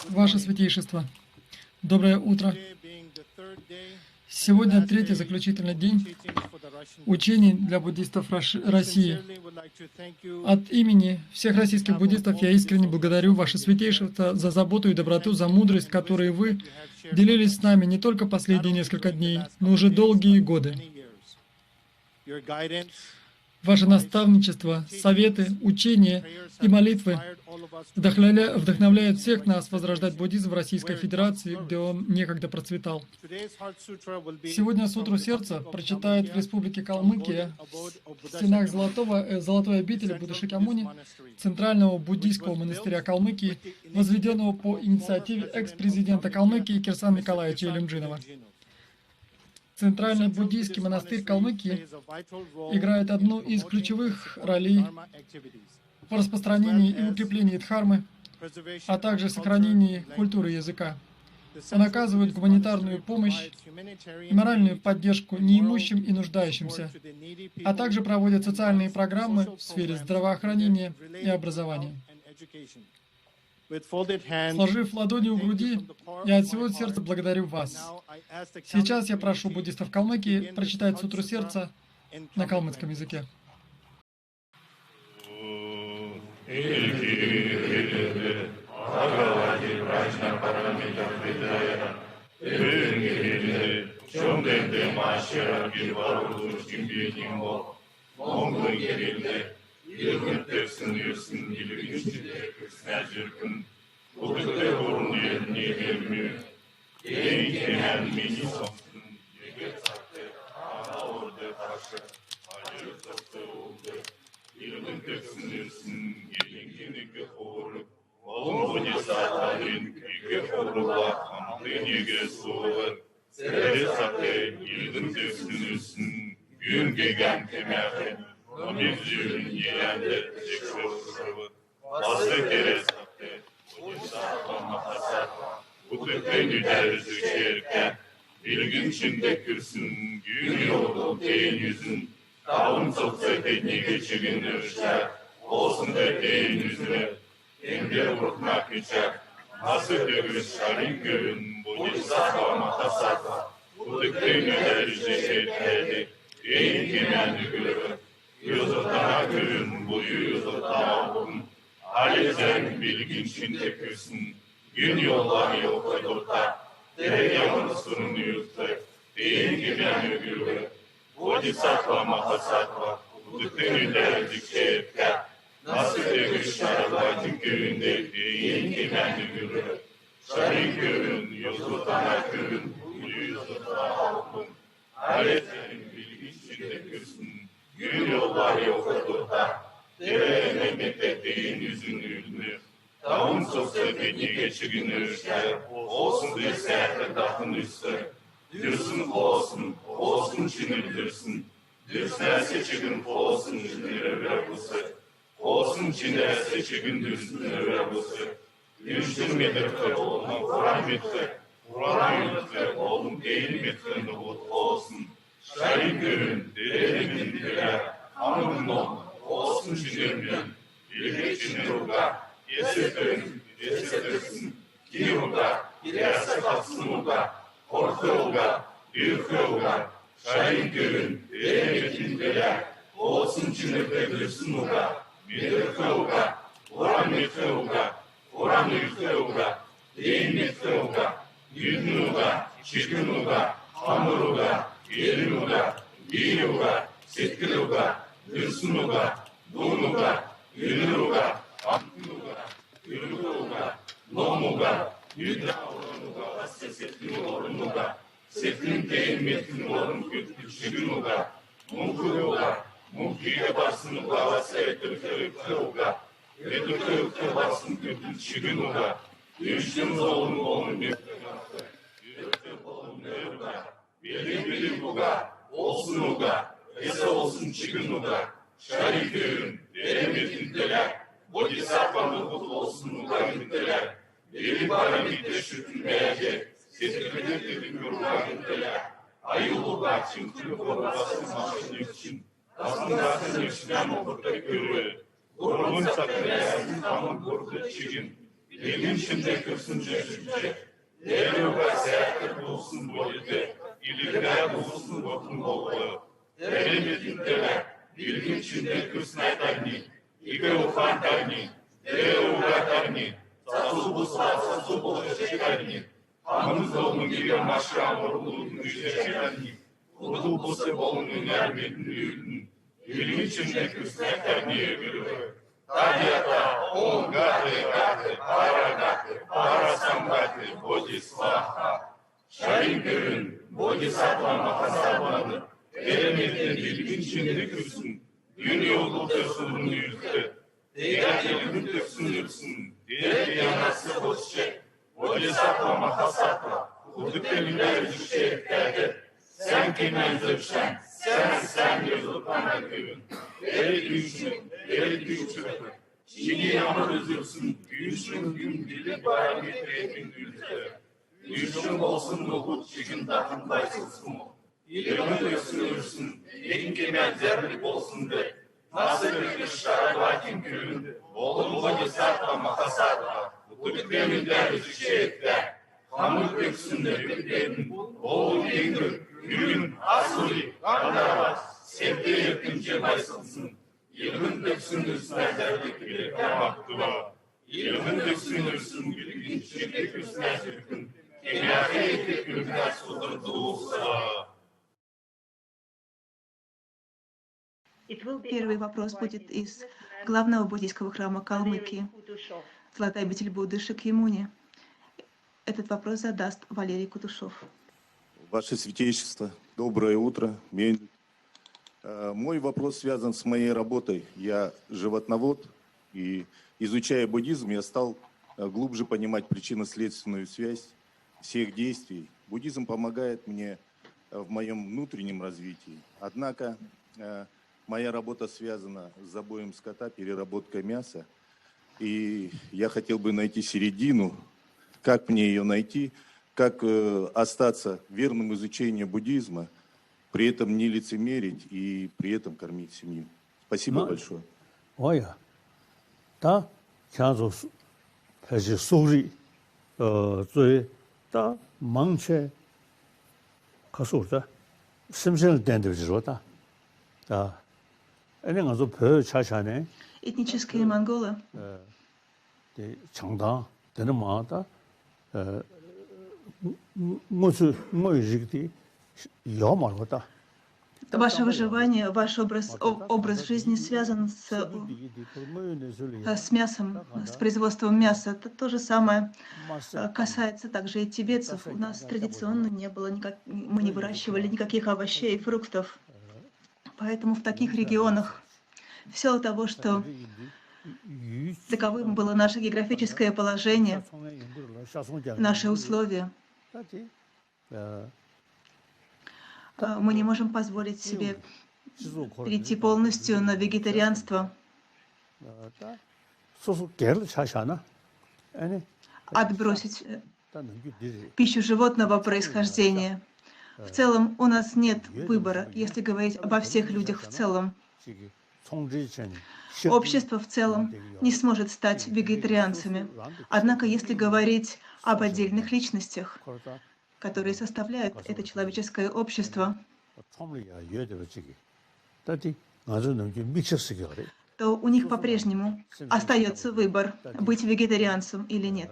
Ваше Святейшество, доброе утро. Сегодня третий заключительный день учений для буддистов России. От имени всех российских буддистов я искренне благодарю Ваше Святейшество за заботу и доброту, за мудрость, которой вы делились с нами не только последние несколько дней, но уже долгие годы. Ваше наставничество, советы, учения и молитвы вдохновляют всех нас возрождать буддизм в Российской Федерации, где он некогда процветал. Сегодня Сутру Сердца прочитают в Республике Калмыкия, в стенах Золотой обители Будды Шакьямуни, Центрального буддийского монастыря Калмыкии, возведенного по инициативе экс-президента Калмыкии Кирсан Николаевича Илюмджинова. Центральный буддийский монастырь Калмыкии играет одну из ключевых ролей в распространении и укреплении дхармы, а также сохранении культуры языка. Он оказывает гуманитарную помощь и моральную поддержку неимущим и нуждающимся, а также проводит социальные программы в сфере здравоохранения и образования. Сложив ладони у груди, я от всего сердца благодарю вас. Сейчас я прошу буддистов Калмыкии прочитать Сутру Сердца на калмыцком языке. Bir gün içinde kürsün, gün yolu deyin yüzün, dağın çok zevkini geçirin ölçer, olsun da deyin yüzüne, emre vurtmak içer, nasıl dövüş şarin görün, Bodhisattva Mahasattva, bu dükkanı derece şeylerdi, deyin kemendi görün, yüzüldana görün, bu yüzüldana olun, halizen bilgin içinde kürsün, gün yollar yok durta, Devyanın sununuyorsa, deyin gibi anlıyor. Bodhisattva Mahasattva, buddhını derdikçe etken, nasıl demiş şarabacın köyünde, deyin gibi anlıyor. Şarin köyün, yozutana köyün, yozutana okun. Aletenin bilgi içinde kürsün, gün yollar yok durta. Deve memleket deyin yüzün ünlü. Dağın çok sevdiğini geçirinirler, olsun bir seyahate dağın üstü. Dürsün olsun çinildirsin. Dürsnerse çıkın olsun çinilere bırakılsa. Olsun çinerse çıkın dürsünlere bırakılsa. Düştürmedir olma Kur'an bitti. Kur'an yürütler oğlum değil bitti olsun. Şahin görün, deremin diler, anımın olsun çinilmeyen. Bilgi çinilurlar. Yesetirsin, kiruga, girerse kalsın uga, orta uga, büyük uga, şahin görün, deremetin beler, olsun çinirtebilirsin uga, müdür uga, oran metre uga, deyin metre uga, yüdün uga, çirkin uga, hamur uga, yerin uga, giyin uga, setkil uga, dürsün uga, dun uga, yünür uga, Amnuga, Yuruga, Nomuga, Yudrauga, Vasesetnuga, Setin Metin Orun Kütüçünuga, Munkuga, Munkiga Basnuga, Vasetuga, Vetuga Basn Kütüçünuga, Düştüm Zolun Olun Yuruga, Yuruga, Bili Olsunuga, Ese olsun Çıgınuga, Şariköyün, Deremetin Deler, Bodhisattva'nın kutlu olsun mukavemetler, deli paramite şükrülmeyecek, seslemedir dedim yorulmagetler, ayılırlar çünkü korunmasın maşınlık için, aslında içinden okutta görür, kurumun sakınayasın tamın korku çiğin, Ilgin içinde kırsın düşünce, Devruga seyahatler bulsun bu ilde, İlgaya bulsun bakın bolu. Devletindeler, ilgin içinde kırsın aydarni, İlge ufan darni, Devruga darni, Sasu bu şekerni, Hamız olun gibi maşra orulun müjdeşerni, Kudu bu sebolun ermetin düğün, İlgin içinde kırsın aydarni eviri. Tadyata, Om Gate, Parasambhati, Bodhisvaha. Şahinkörün, Bodhisattva Mahasabhanı, Eremetin ilgin içinde kırsın, gün yolu törsün yüzde, diğer ilgin törsün, diğer yanası boşçe, Bodhisattva Mahasattva, Kudüp'e düşe derdi, sen kimen zırşen, sen gözü kana köyün, Eri düşün, Çin'i yağmur üzülsün, Düşün gün dili bayramı temin ülke. Düşün olsun nohut çıkın takın baysılsın. İlmi üstünürsün, en kemer zerlik olsun de. Nasıl bir işler vakin köyün, Oğlum Bodhisattva Mahasatva, Kudüp'emin derdi şehitler. Hamur göksünde yükleyin, Oğul Yengül, Gülün, Asuri, Gandharva, Sevde yakınca baysılsın. Yılgın döksünürsün ezerlik bile kamaktıva. Yılgın döksünürsün gülgün çirkek üstüne sürkün. Kenarı etek gülgüler sudur doğusa. Первый вопрос будет из главного буддийского храма Калмыкии, Золотая обитель Будды Шакьямуни. Этот вопрос задаст Валерий Кутушов. Ваше Святейшество, доброе утро. Мой вопрос связан с моей работой. Я животновод, и изучая буддизм, я стал глубже понимать причинно-следственную связь всех действий. Буддизм помогает мне в моем внутреннем развитии. Однако моя работа связана с забоем скота, переработкой мяса. И я хотел бы найти середину, как мне ее найти, как остаться верным изучению буддизма, при этом не лицемерить и при этом кормить семью. Спасибо большое. Оя, да, чанзу, пэжи сури, зуи, да, 망체, 가수다, 심신을 댄데 지로다, да, 애는 가서 별 차차네, Этнические монголы 대 장당 되는 마다, 무슨 뭐이지기, 요말보다. Ваше выживание, ваш образ жизни связан с мясом, с производством мяса. Это то же самое касается также и тибетцев. У нас традиционно не было мы не выращивали никаких овощей и фруктов. Поэтому в таких регионах, в силу того, что таковым было наше географическое положение, наши условия, мы не можем позволить себе перейти полностью на вегетарианство, отбросить пищу животного происхождения. В целом у нас нет выбора, если говорить обо всех людях в целом. Общество в целом не сможет стать вегетарианцами. Однако, если говорить об отдельных личностях, которые составляют это человеческое общество, то у них по-прежнему остается выбор, быть вегетарианцем или нет.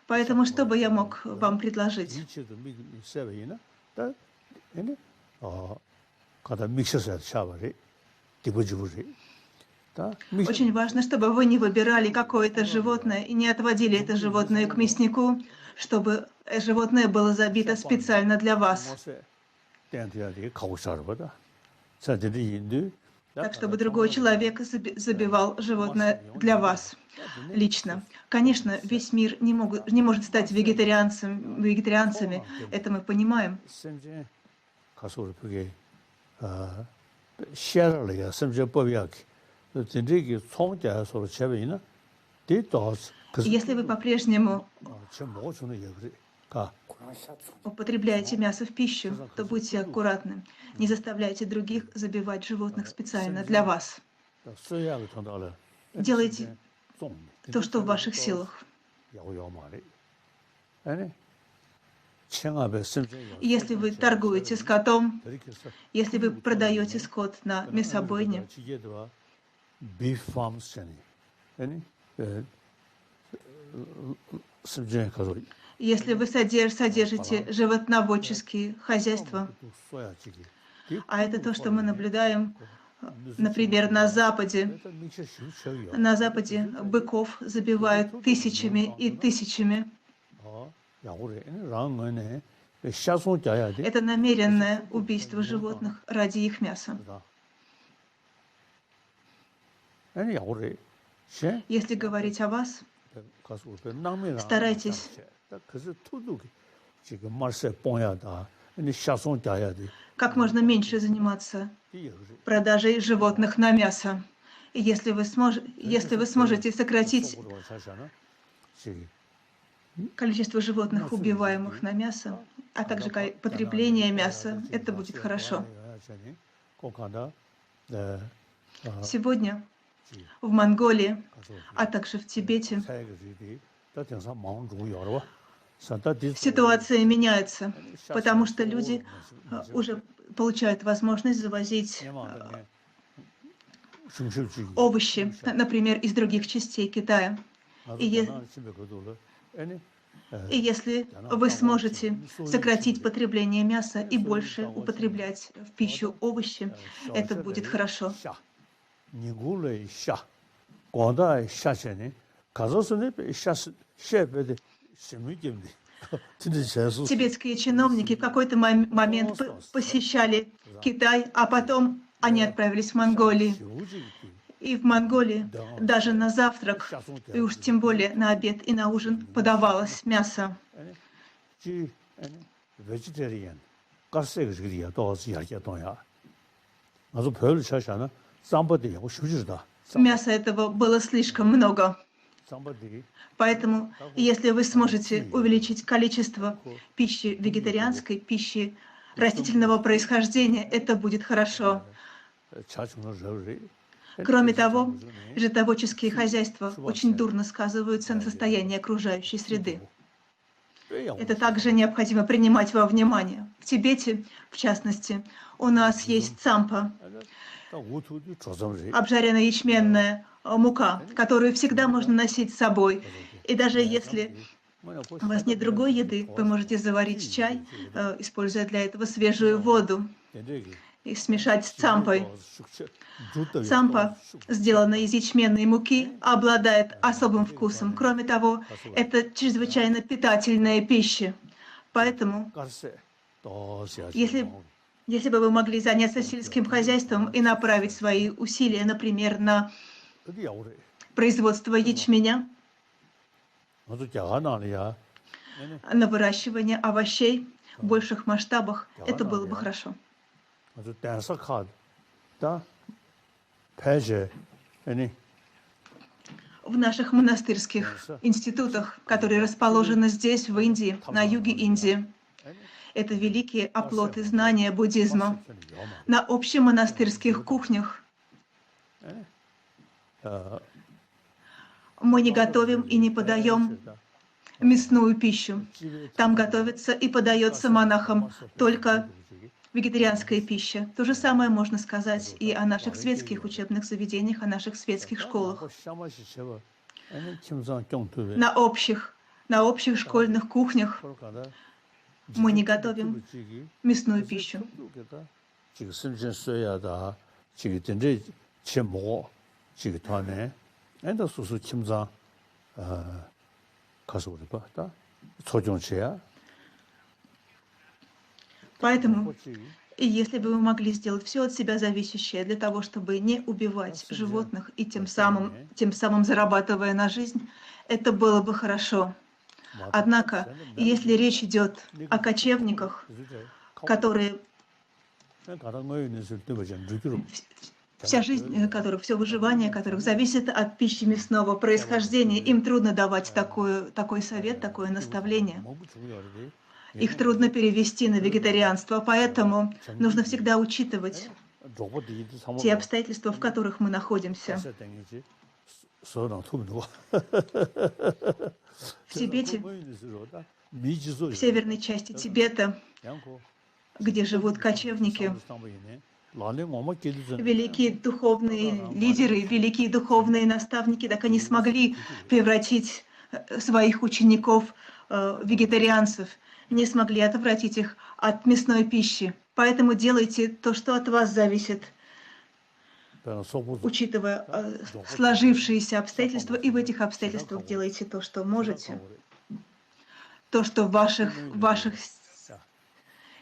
Поэтому что бы я мог вам предложить? Очень важно, чтобы вы не выбирали какое-то животное и не отводили это животное к мяснику, чтобы животное было забито специально для вас. Так, чтобы другой человек забивал животное для вас лично. Конечно, весь мир не может стать вегетарианцами, это мы понимаем. Если вы по-прежнему 가 употребляете мясо в пищу, то будьте аккуратны. Не заставляйте других забивать животных специально для вас. 써야 된다래. Делайте то, что в ваших силах. 야고요 말이. 아니. 청압에 심지어 Если вы торгуете скотом, если вы продаете скот на мясобойне, beef farms 전에 아니 심지어 가서 если вы содержите животноводческие хозяйства, а это то, что мы наблюдаем, например, на Западе. На Западе быков забивают тысячами и тысячами. Это намеренное убийство животных ради их мяса. Если говорить о вас, старайтесь как можно меньше заниматься продажей животных на мясо. И если вы сможете сократить количество животных, убиваемых на мясо, а также потребление мяса, это будет хорошо. Сегодня в Монголии, а также в Тибете, ситуация меняется, потому что люди уже получают возможность завозить овощи, например, из других частей Китая. И если вы сможете сократить потребление мяса и больше употреблять в пищу овощи, это будет хорошо. Тибетские чиновники в какой-то момент посещали Китай, а потом они отправились в Монголию. И в Монголии даже на завтрак, и уж тем более на обед и на ужин подавалось мясо. Мяса этого было слишком много. Поэтому, если вы сможете увеличить количество пищи вегетарианской, пищи растительного происхождения, это будет хорошо. Кроме того, животноводческие хозяйства очень дурно сказываются на состоянии окружающей среды. Это также необходимо принимать во внимание. В Тибете, в частности, у нас есть цампа, обжаренная ячменная мука, которую всегда можно носить с собой. И даже если у вас нет другой еды, вы можете заварить чай, используя для этого свежую воду, и смешать с цампой. Цампа, сделанная из ячменной муки, обладает особым вкусом. Кроме того, это чрезвычайно питательная пища. Поэтому, если бы вы могли заняться сельским хозяйством и направить свои усилия, например, на производство ячменя, на выращивание овощей в больших масштабах, это было бы хорошо. В наших монастырских институтах, которые расположены здесь, в Индии, на юге Индии, это великие оплоты знания буддизма. На общемонастырских кухнях мы не готовим и не подаем мясную пищу. Там готовится и подается монахам только вегетарианская пища. То же самое можно сказать и о наших светских учебных заведениях, о наших светских школах. На общих школьных кухнях мы не готовим мясную пищу. Поэтому, и если бы вы могли сделать все от себя зависящее для того, чтобы не убивать животных и тем самым зарабатывая на жизнь, это было бы хорошо. Однако, если речь идет о кочевниках, которые вся жизнь которых, все выживание которых зависит от пищи мясного происхождения. Им трудно давать такой совет, такое наставление. 너무 중요하지. Их трудно перевести на вегетарианство, поэтому нужно всегда учитывать 로봇 이도 삼아. те обстоятельства, в которых мы находимся. 서랑 투는 В Тибете, 미지소. в северной части Тибета, где живут кочевники, великие духовные лидеры, великие духовные наставники, так они смогли превратить своих учеников в вегетарианцев, не смогли отвратить их от мясной пищи. Поэтому делайте то, что от вас зависит, учитывая сложившиеся обстоятельства, и в этих обстоятельствах делайте то, что можете, то, что в ваших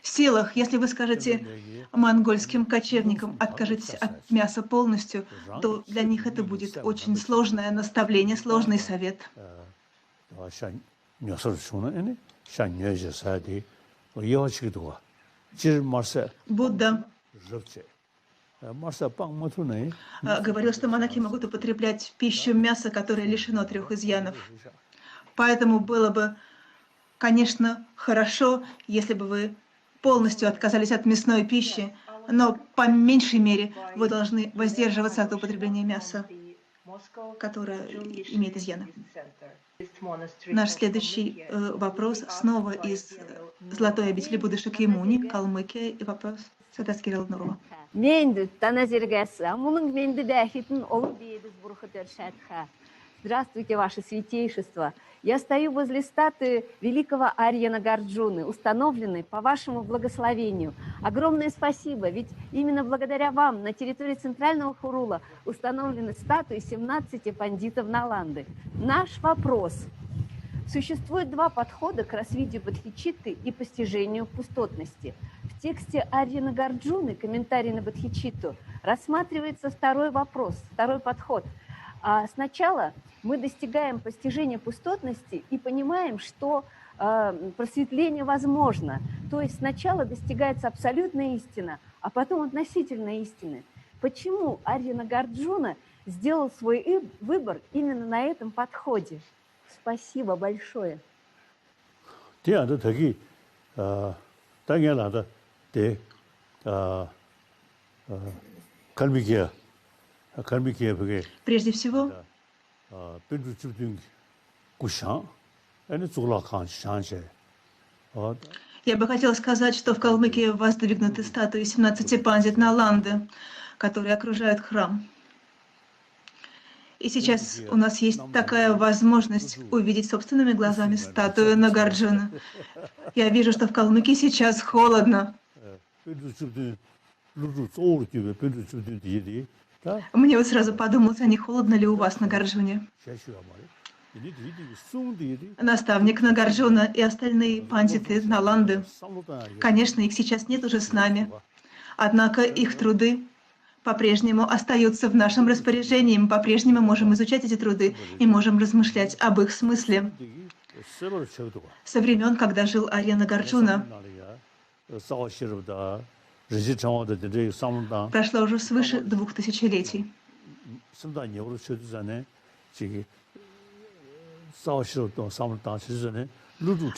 силах. Если вы скажете монгольским кочевникам «откажитесь от мяса полностью», то для них это будет очень сложное наставление, сложный совет. Будда говорил, что монахи могут употреблять пищу мяса, которое лишено 3 изъянов. Поэтому было бы, конечно, хорошо, если бы вы полностью отказались от мясной пищи, но по меньшей мере вы должны воздерживаться от употребления мяса, которое имеет изъяны. Наш следующий вопрос снова из Золотой обители Будды Шакьямуни, Калмыкия, и вопрос Садас Кирилл Нурова. Здравствуйте, Ваше Святейшество. Я стою возле статуи великого Арья Нагарджуны, установленной по вашему благословению. Огромное спасибо, ведь именно благодаря вам на территории Центрального Хурула установлены статуи 17 пандитов Наланды. Наш вопрос. Существует 2 подхода к развитию бодхичитты и постижению пустотности. В тексте Арья Нагарджуны, комментарий на бодхичитту, рассматривается 2-й вопрос, 2-й подход. Сначала мы достигаем постижения пустотности и понимаем, что просветление возможно. То есть сначала достигается абсолютная истина, а потом относительная истина. Почему Арья Нагарджуна сделал свой выбор именно на этом подходе? Спасибо большое. Прежде всего, я бы хотела сказать, что в Калмыкии воздвигнуты статуи 17 пандит Наланды, которые окружают храм. И сейчас у нас есть такая возможность увидеть собственными глазами статую Нагарджуна. Я вижу, что в Калмыкии сейчас холодно. Мне вот сразу подумалось, а не холодно ли у вас на Нагарджуне? Наставник Нагарджуна и остальные пандиты Наланды, конечно, их сейчас нет уже с нами, однако их труды по-прежнему остаются в нашем распоряжении. Мы по-прежнему можем изучать эти труды и можем размышлять об их смысле. Со времен, когда жил Арья Нагарджуна, прошло уже свыше 2000 летий.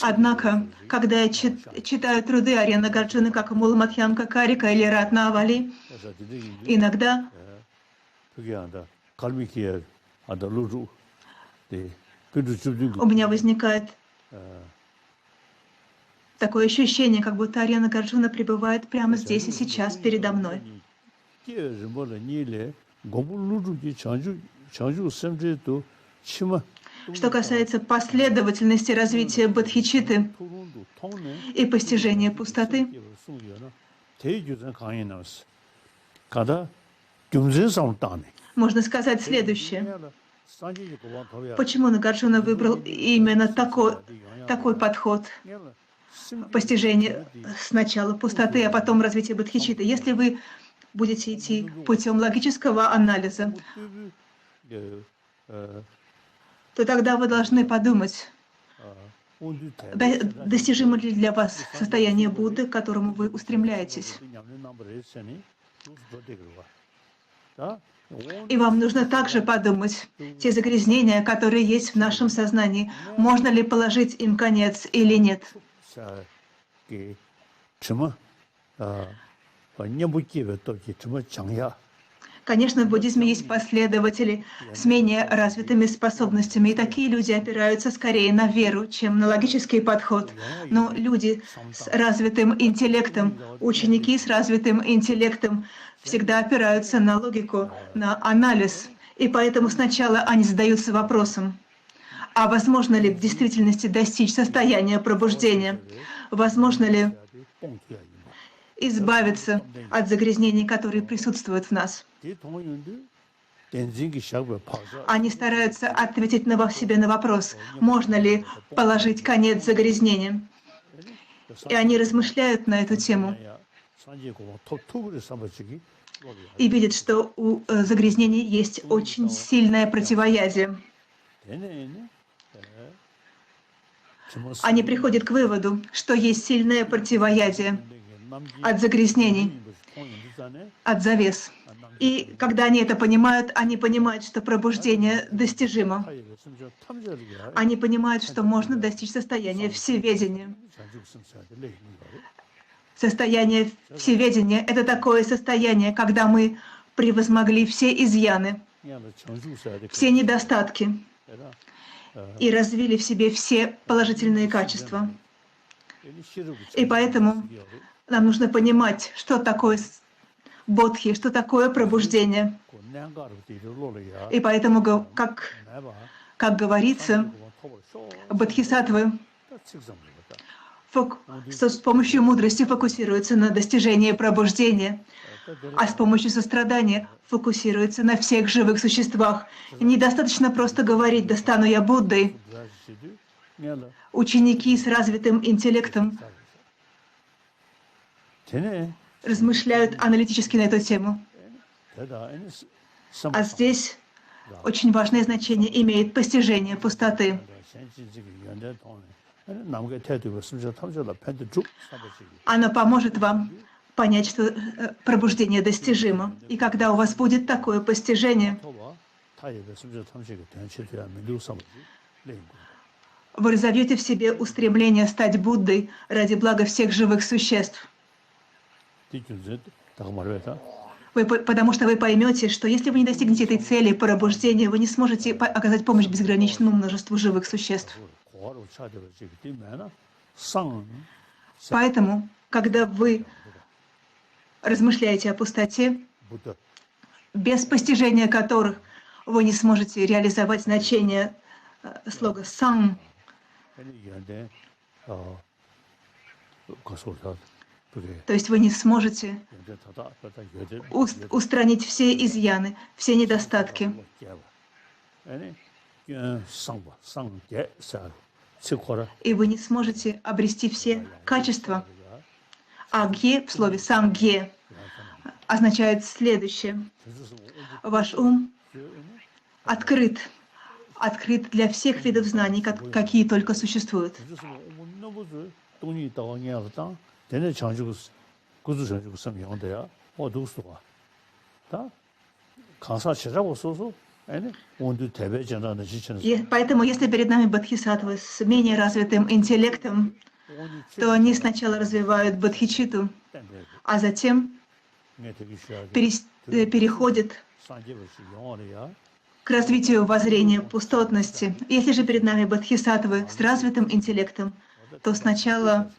Однако, когда я читаю труды Арья Нагарджуны, как Муламадхьянка Карика или Ратнавали, иногда у меня возникает такое ощущение, как будто Арья Нагарджуна пребывает прямо здесь и сейчас передо мной. Что касается последовательности развития бодхичитты и постижения пустоты, можно сказать следующее. Почему Нагарджуна выбрал именно такой подход постижения сначала пустоты, а потом развития бодхичитты? Если вы будете идти путем логического анализа, то тогда вы должны подумать, достижимо ли для вас состояние Будды, к которому вы устремляетесь. Да? И вам нужно также подумать, те загрязнения, которые есть в нашем сознании, можно ли положить им конец или нет. 게 좀 не будете только 좀 장야. Конечно, в буддизме есть последователи с менее развитыми способностями, и такие люди опираются скорее на веру, чем на логический подход. Но люди с развитым интеллектом, ученики с развитым интеллектом всегда опираются на логику, на анализ, и поэтому сначала они задаются вопросом, а возможно ли в действительности достичь состояния пробуждения? Возможно ли избавиться от загрязнений, которые присутствуют в нас? Они стараются ответить себе на вопрос, можно ли положить конец загрязнениям. И они размышляют на эту тему и видят, что у загрязнений есть очень сильное противоядие. Они приходят к выводу, что есть сильное противоядие от загрязнений, от завес. И когда они это понимают, они понимают, что пробуждение достижимо. Они понимают, что можно достичь состояния всеведения. Состояние всеведения — это такое состояние, когда мы превозмогли все изъяны, все недостатки и развили в себе все положительные качества. И поэтому нам нужно понимать, что такое бодхи, что такое пробуждение. И поэтому, как говорится, бодхисаттвы с помощью мудрости фокусируются на достижении пробуждения, а с помощью сострадания фокусируются на всех живых существах. Недостаточно просто говорить «да стану я Буддой». Ученики с развитым интеллектом размышляют аналитически на эту тему. А здесь очень важное значение имеет постижение пустоты. Оно поможет вам понять, что пробуждение достижимо. И когда у вас будет такое постижение, вы разовьете в себе устремление стать Буддой ради блага всех живых существ. Потому что вы поймете, что если вы не достигнете этой цели пробуждения, вы не сможете оказать помощь безграничному множеству живых существ. Поэтому, когда вы размышляете о пустоте, без постижения которых вы не сможете реализовать значение слога «сан», то есть вы не сможете устранить все изъяны, все недостатки. И вы не сможете обрести все качества. А гье в слове «сангье» означает следующее. Ваш ум открыт для всех видов знаний, какие только существуют. И поэтому, если перед нами бодхисаттвы с менее развитым интеллектом, то они сначала развивают бодхичитту, а затем переходят к развитию воззрения пустотности. Если же перед нами бодхисаттвы с развитым интеллектом, то сначала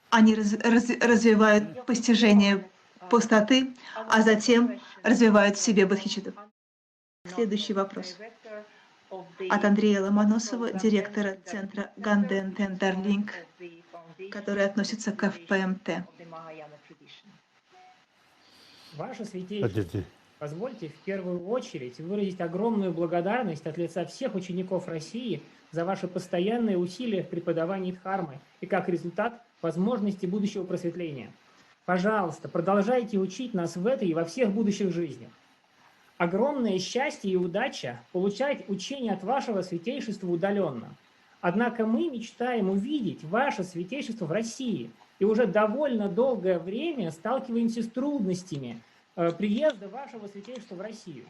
они развивают постижение пустоты, а затем развивают в себе бодхичитту. Следующий вопрос от Андрея Ломоносова, директора центра Ганден Тендерлинг, который относится к ФПМТ. Ваше святейшество, позвольте в первую очередь выразить огромную благодарность от лица всех учеников России за ваши постоянные усилия в преподавании дхармы и, как результат, возможности будущего просветления. Пожалуйста, продолжайте учить нас в этой и во всех будущих жизнях. Огромное счастье и удача получать учение от вашего святейшества удаленно. Однако мы мечтаем увидеть ваше святейшество в России и уже довольно долгое время сталкиваемся с трудностями, приезда вашего святейшества в Россию.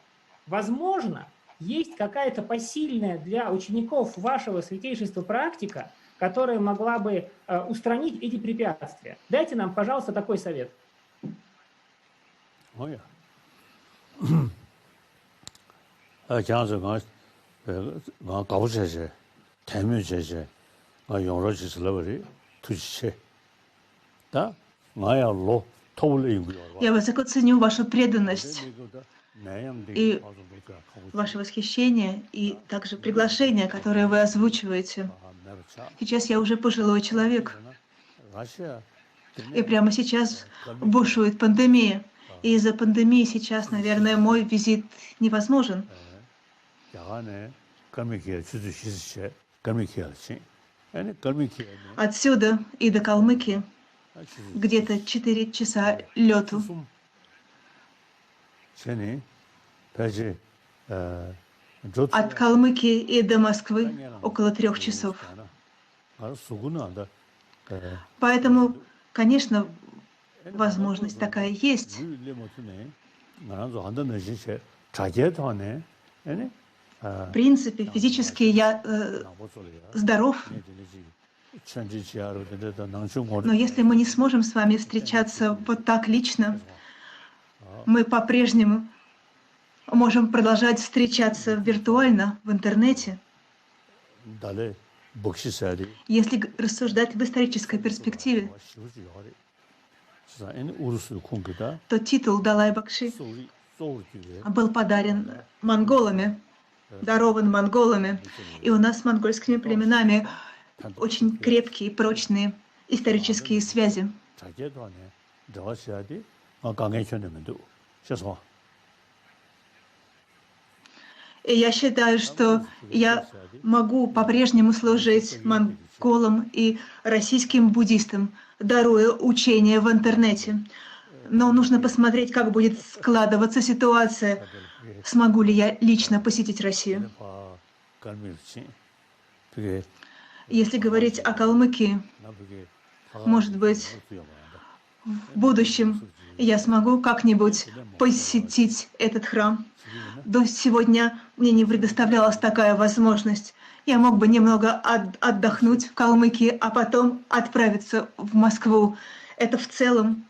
Возможно, есть какая-то посильная для учеников вашего святейшества практика, которая могла бы устранить эти препятствия. Дайте нам, пожалуйста, такой совет. 뭐야? 장서 가 가보세요. 대면제제 여러 짓을 버리 투시체. 다 나야로 토블링 Я высоко ценю вашу преданность и ваше восхищение, и также приглашение, которое вы озвучиваете. Сейчас я уже пожилой человек, и прямо сейчас бушует пандемия. И из-за пандемии сейчас, наверное, мой визит невозможен. Отсюда и до Калмыкии где-то 4 часа лету. От Калмыкии и до Москвы около 3 часов. Поэтому, конечно, возможность такая есть. В принципе, физически я здоров. Но если мы не сможем с вами встречаться вот так лично, мы по-прежнему можем продолжать встречаться виртуально, в интернете. Если рассуждать в исторической перспективе, то титул Далай-Бакши был подарен монголами, дарован монголами, и у нас с монгольскими племенами очень крепкие и прочные исторические связи. И я считаю, что я могу по-прежнему служить монголам и российским буддистам, даруя учения в интернете. Но нужно посмотреть, как будет складываться ситуация, смогу ли я лично посетить Россию. Если говорить о Калмыкии, может быть, в будущем я смогу как-нибудь посетить этот храм. До сегодня мне не предоставлялась такая возможность. Я мог бы немного отдохнуть в Калмыкии, а потом отправиться в Москву. Это в целом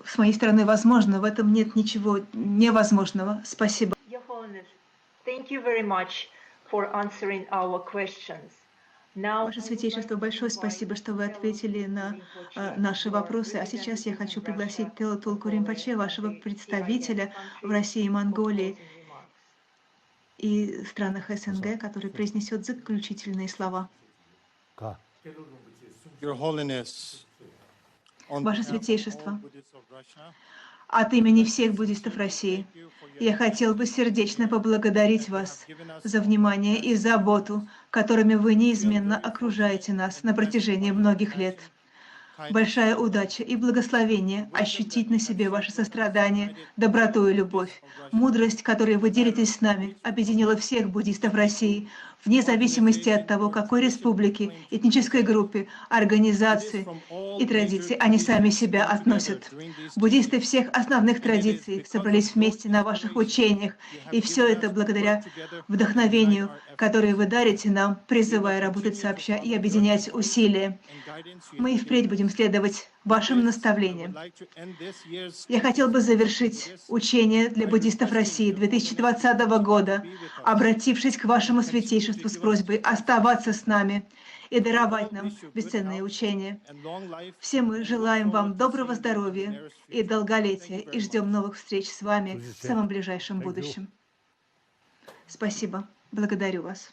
с моей стороны возможно. В этом нет ничего невозможного. Спасибо. Ваше Святейшество, большое спасибо, что вы ответили на наши вопросы. А сейчас я хочу пригласить Тела Толку Ринпоче, вашего представителя в России и Монголии и странах СНГ, который произнесет заключительные слова. Ваше Святейшество, от имени всех буддистов России я хотел бы сердечно поблагодарить вас за внимание и заботу, которыми вы неизменно окружаете нас на протяжении многих лет. Большая удача и благословение ощутить на себе ваше сострадание, доброту и любовь. Мудрость, которой вы делитесь с нами, объединила всех буддистов России, вне зависимости от того, какой республике, этнической группе, организации и традиции они сами себя относят. Буддисты всех основных традиций собрались вместе на ваших учениях, и все это благодаря вдохновению, которое вы дарите нам, призывая работать сообща и объединять усилия. Мы и впредь будем следовать вашим наставлениям. Я хотел бы завершить учение для буддистов России 2020 года, обратившись к вашему святейшеству с просьбой оставаться с нами и даровать нам бесценные учения. Все мы желаем вам доброго здоровья и долголетия и ждем новых встреч с вами в самом ближайшем будущем. Спасибо. Благодарю вас.